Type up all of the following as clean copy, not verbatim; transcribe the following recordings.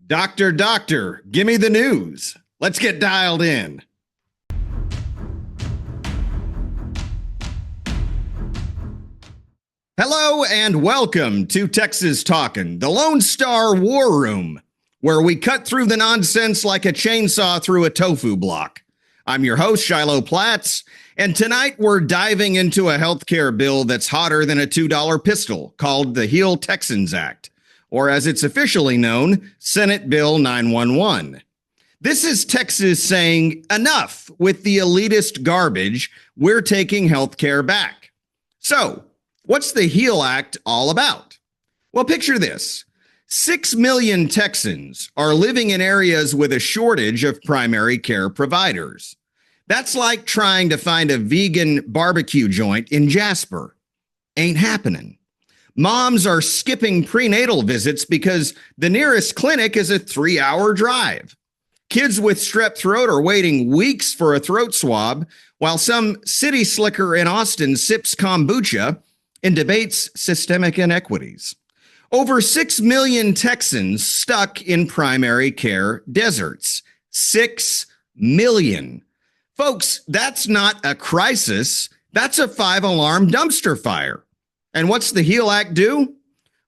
Doctor, give me the news. Let's get dialed in. Hello and welcome to Texas Talkin, the Lone Star War Room, where we cut through the nonsense like a chainsaw through a tofu block. I'm your host, Shiloh Platts, and tonight we're diving into a healthcare bill that's hotter than a $2 pistol called the Heal Texans Act, or as it's officially known, Senate Bill 911. This is Texas saying enough with the elitist garbage. We're taking healthcare back. So, what's the HEAL Act all about? Well, picture this. 6 million Texans are living in areas with a shortage of primary care providers. That's like trying to find a vegan barbecue joint in Jasper. Ain't happening. Moms are skipping prenatal visits because the nearest clinic is a 3-hour drive. Kids with strep throat are waiting weeks for a throat swab, while some city slicker in Austin sips kombucha and debates systemic inequities. Over 6 million Texans stuck in primary care deserts. 6 million. Folks, that's not a crisis. That's a 5-alarm dumpster fire. And what's the HEAL Act do?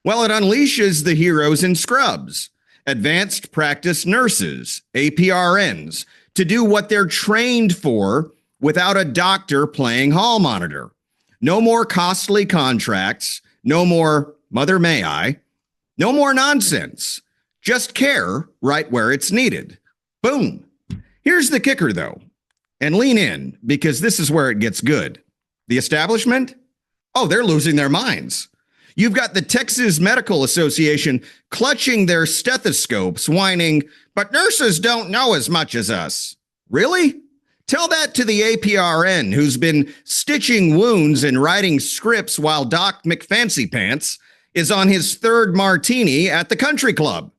Well, it unleashes the heroes in scrubs, advanced practice nurses, APRNs, to do what they're trained for without a doctor playing hall monitor. No more costly contracts, no more mother may I, no more nonsense. Just care right where it's needed. Boom. Here's the kicker, though, and lean in because this is where it gets good. The establishment? Oh, they're losing their minds. You've got the Texas Medical Association clutching their stethoscopes, whining, but nurses don't know as much as us. Really? Tell that to the APRN who's been stitching wounds and writing scripts while Doc McFancypants is on his third martini at the country club.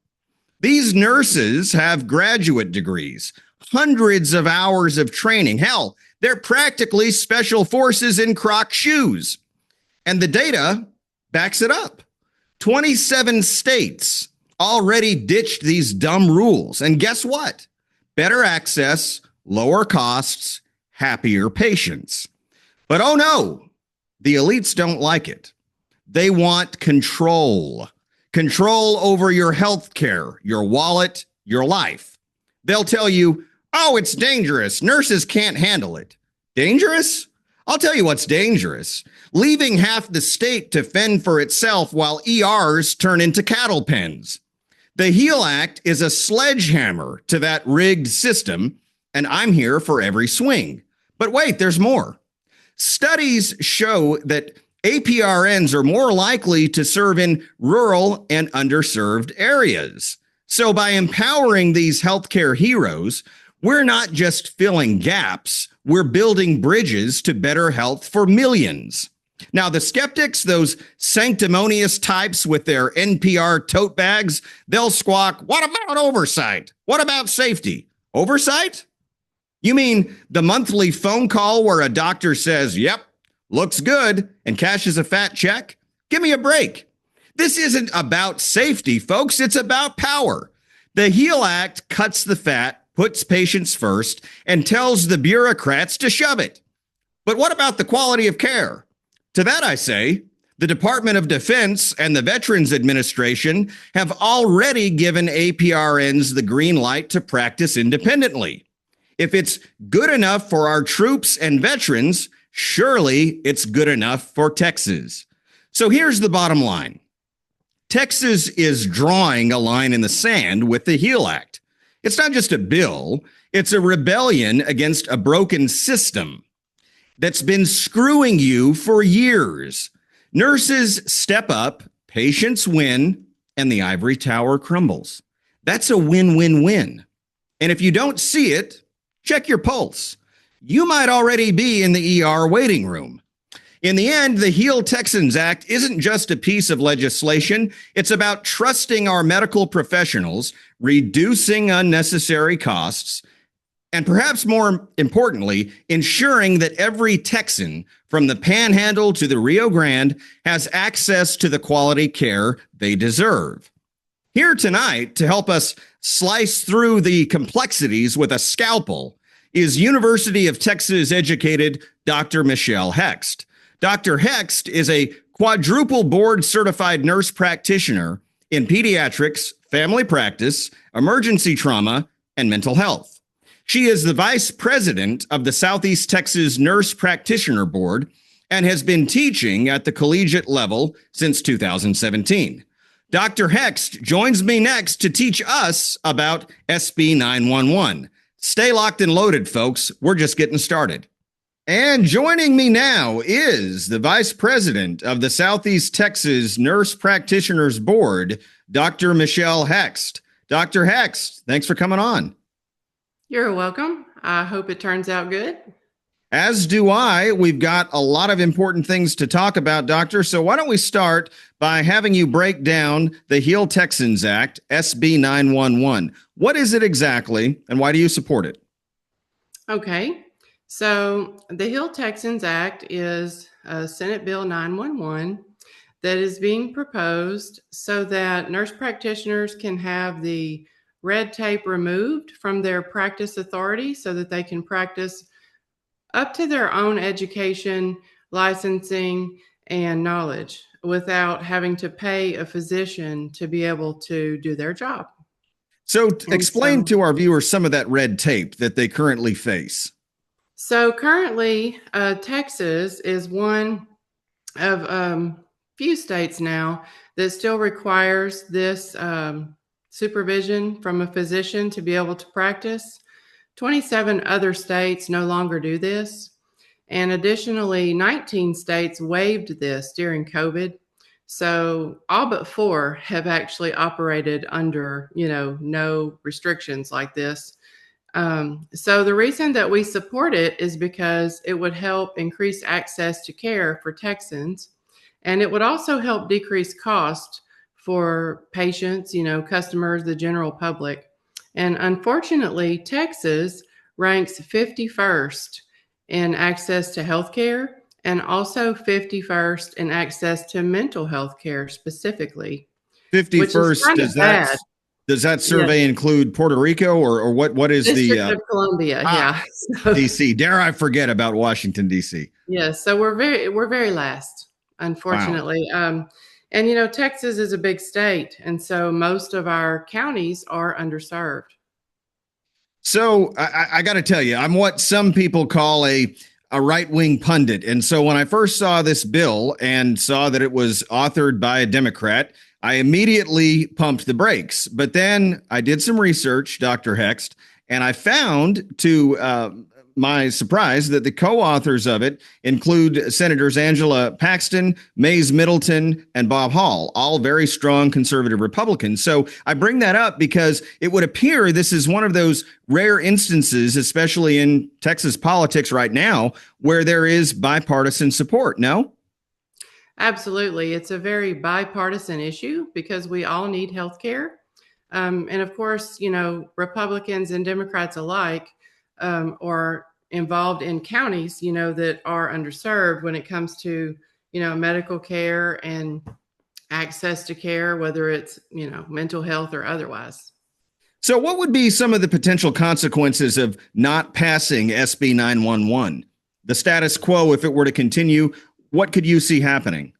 These nurses have graduate degrees, hundreds of hours of training. Hell, they're practically special forces in Croc shoes. And the data backs it up. 27 states already ditched these dumb rules. And guess what? Better access, lower costs, happier patients. But oh no, the elites don't like it. They want control. Control over your health care, your wallet, your life. They'll tell you, oh, it's dangerous. Nurses can't handle it. Dangerous? I'll tell you what's dangerous. Leaving half the state to fend for itself while ERs turn into cattle pens. The HEAL Act is a sledgehammer to that rigged system, and I'm here for every swing. But wait, there's more. Studies show that APRNs are more likely to serve in rural and underserved areas. So by empowering these healthcare heroes, we're not just filling gaps, we're building bridges to better health for millions. Now, the skeptics, those sanctimonious types with their NPR tote bags, they'll squawk, what about oversight? What about safety? Oversight? You mean the monthly phone call where a doctor says, yep, looks good, and cashes a fat check? Give me a break. This isn't about safety, folks. It's about power. The HEAL Act cuts the fat, puts patients first, and tells the bureaucrats to shove it. But what about the quality of care? To that I say, the Department of Defense and the Veterans Administration have already given APRNs the green light to practice independently. If it's good enough for our troops and veterans, surely it's good enough for Texas. So here's the bottom line. Texas is drawing a line in the sand with the HEAL Act. It's not just a bill, it's a rebellion against a broken system that's been screwing you for years. Nurses step up, patients win, and the ivory tower crumbles. That's a win-win-win. And if you don't see it, check your pulse. You might already be in the ER waiting room. In the end, the Heal Texans Act isn't just a piece of legislation. It's about trusting our medical professionals, reducing unnecessary costs, and perhaps more importantly, ensuring that every Texan from the Panhandle to the Rio Grande has access to the quality care they deserve. Here tonight to help us slice through the complexities with a scalpel is University of Texas educated Dr. Michelle Hext. Dr. Hext is a quadruple board certified nurse practitioner in pediatrics, family practice, emergency trauma, and mental health. She is the vice president of the Southeast Texas Nurse Practitioner Board and has been teaching at the collegiate level since 2017. Dr. Hext joins me next to teach us about SB 911. Stay locked and loaded, folks. We're just getting started. And joining me now is the Vice President of the Southeast Texas Nurse Practitioners Board, Dr. Michelle Hext. Dr. Hext, thanks for coming on. You're welcome. I hope it turns out good. As do I. We've got a lot of important things to talk about, Doctor. So why don't we start by having you break down the Heal Texans Act, SB 911. What is it exactly, and why do you support it? Okay. So the Heal Texans Act is Senate Bill 911 that is being proposed so that nurse practitioners can have the red tape removed from their practice authority so that they can practice up to their own education, licensing, and knowledge without having to pay a physician to be able to do their job. So explain to our viewers some of that red tape that they currently face. So currently, Texas is one of few states now that still requires this supervision from a physician to be able to practice. 27 other states no longer do this. And additionally, 19 states waived this during COVID. So all but 4 have actually operated under, no restrictions like this. So the reason that we support it is because it would help increase access to care for Texans. And it would also help decrease cost for patients, customers, the general public. And unfortunately, Texas ranks 51st in access to healthcare and also 51st in access to mental health care specifically. 51st, does that survey include Puerto Rico or what is District of Columbia? Yeah. DC. Dare I forget about Washington, DC? Yes. So we're very last, unfortunately. Wow. And Texas is a big state, and so most of our counties are underserved. So I got to tell you, I'm what some people call a right-wing pundit. And so when I first saw this bill and saw that it was authored by a Democrat, I immediately pumped the brakes. But then I did some research, Dr. Hext, and I found to my surprise that the co-authors of it include Senators Angela Paxton, Mays Middleton, and Bob Hall, all very strong conservative Republicans. So I bring that up because it would appear this is one of those rare instances, especially in Texas politics right now, where there is bipartisan support. No? Absolutely. It's a very bipartisan issue because we all need health care. And of course, Republicans and Democrats alike are involved in counties, that are underserved when it comes to, medical care and access to care, whether it's, mental health or otherwise. So what would be some of the potential consequences of not passing SB 911? The status quo, if it were to continue, what could you see happening?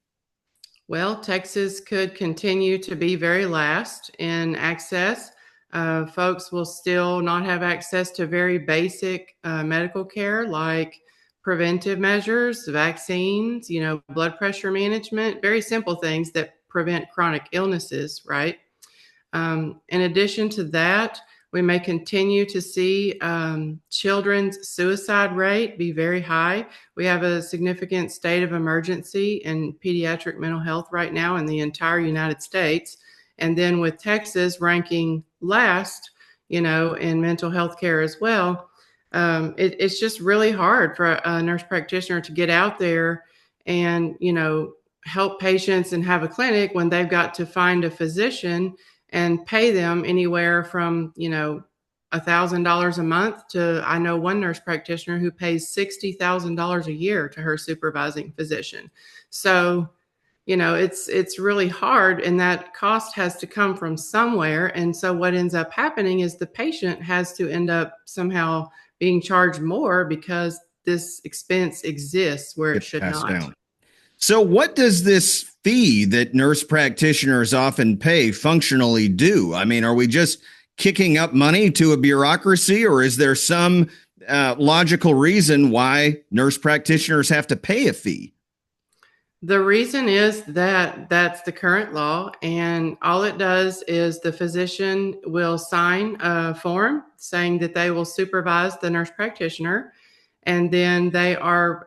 Well, Texas could continue to be very last in access. Folks will still not have access to very basic medical care like preventive measures, vaccines, blood pressure management, very simple things that prevent chronic illnesses, right? In addition to that, we may continue to see children's suicide rate be very high. We have a significant state of emergency in pediatric mental health right now in the entire United States. And then with Texas ranking last, in mental health care as well, it's just really hard for a nurse practitioner to get out there and, help patients and have a clinic when they've got to find a physician and pay them anywhere from, $1,000 a month to, I know one nurse practitioner who pays $60,000 a year to her supervising physician. So, it's really hard, and that cost has to come from somewhere. And so what ends up happening is the patient has to end up somehow being charged more because this expense exists where it Gets should passed not. down. So, what does this fee that nurse practitioners often pay functionally do? I mean, are we just kicking up money to a bureaucracy, or is there some logical reason why nurse practitioners have to pay a fee? The reason is that that's the current law, and all it does is the physician will sign a form saying that they will supervise the nurse practitioner, and then they are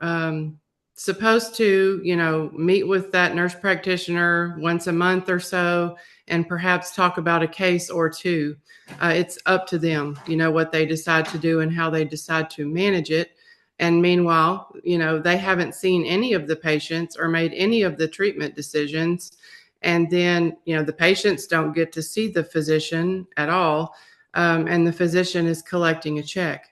supposed to, meet with that nurse practitioner once a month or so, and perhaps talk about a case or two. It's up to them, what they decide to do and how they decide to manage it. And meanwhile, they haven't seen any of the patients or made any of the treatment decisions. And then, the patients don't get to see the physician at all. And the physician is collecting a check.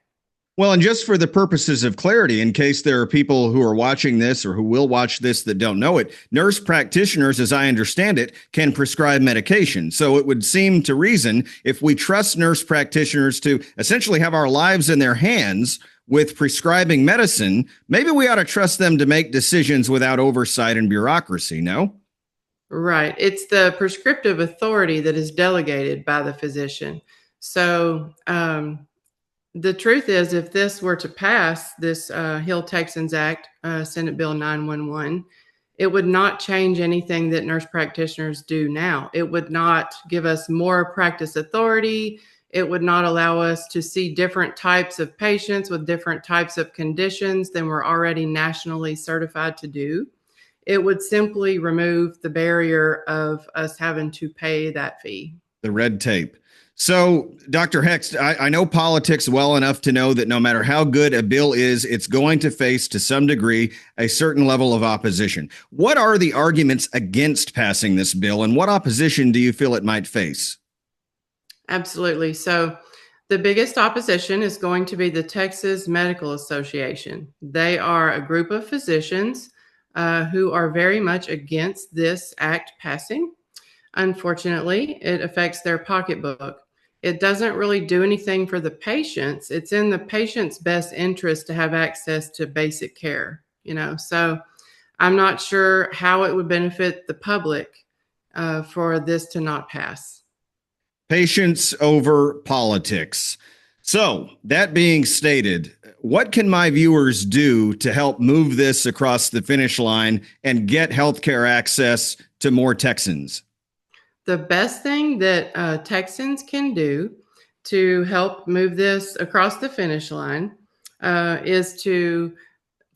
Well, and just for the purposes of clarity, in case there are people who are watching this or who will watch this that don't know it, nurse practitioners, as I understand it, can prescribe medication. So it would seem to reason if we trust nurse practitioners to essentially have our lives in their hands with prescribing medicine, maybe we ought to trust them to make decisions without oversight and bureaucracy, no? Right. It's the prescriptive authority that is delegated by the physician. So, the truth is, if this were to pass, this Hill Texans Act, Senate Bill 911, it would not change anything that nurse practitioners do now. It would not give us more practice authority. It would not allow us to see different types of patients with different types of conditions than we're already nationally certified to do. It would simply remove the barrier of us having to pay that fee. The red tape. So, Dr. Hext, I know politics well enough to know that no matter how good a bill is, it's going to face, to some degree, a certain level of opposition. What are the arguments against passing this bill, and what opposition do you feel it might face? Absolutely. So, the biggest opposition is going to be the Texas Medical Association. They are a group of physicians who are very much against this act passing. Unfortunately, it affects their pocketbook. It doesn't really do anything for the patients. It's in the patient's best interest to have access to basic care, So I'm not sure how it would benefit the public for this to not pass. Patience over politics. So, that being stated, what can my viewers do to help move this across the finish line and get healthcare access to more Texans? The best thing that Texans can do to help move this across the finish line is to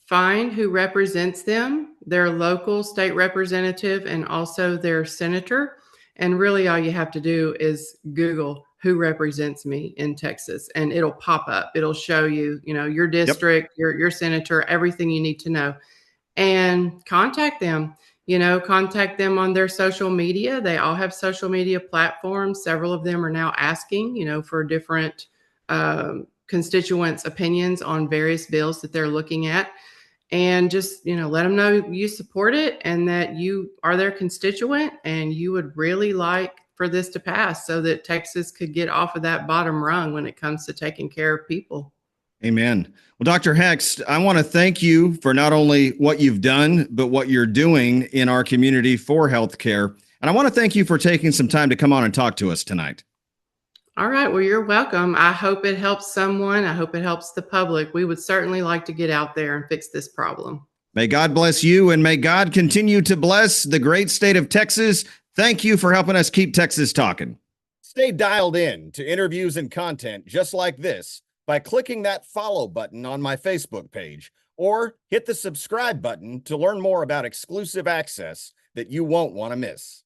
find who represents them, their local state representative, and also their senator. And really, all you have to do is Google who represents me in Texas, and it'll pop up. It'll show you, your district, your senator, everything you need to know, and contact them. Contact them on their social media. They all have social media platforms. Several of them are now asking, for different constituents' opinions on various bills that they're looking at. And just, let them know you support it and that you are their constituent and you would really like for this to pass so that Texas could get off of that bottom rung when it comes to taking care of people. Amen. Well, Dr. Hext, I want to thank you for not only what you've done, but what you're doing in our community for healthcare. And I want to thank you for taking some time to come on and talk to us tonight. All right. Well, you're welcome. I hope it helps someone. I hope it helps the public. We would certainly like to get out there and fix this problem. May God bless you, and may God continue to bless the great state of Texas. Thank you for helping us keep Texas talking. Stay dialed in to interviews and content just like this by clicking that follow button on my Facebook page, or hit the subscribe button to learn more about exclusive access that you won't want to miss.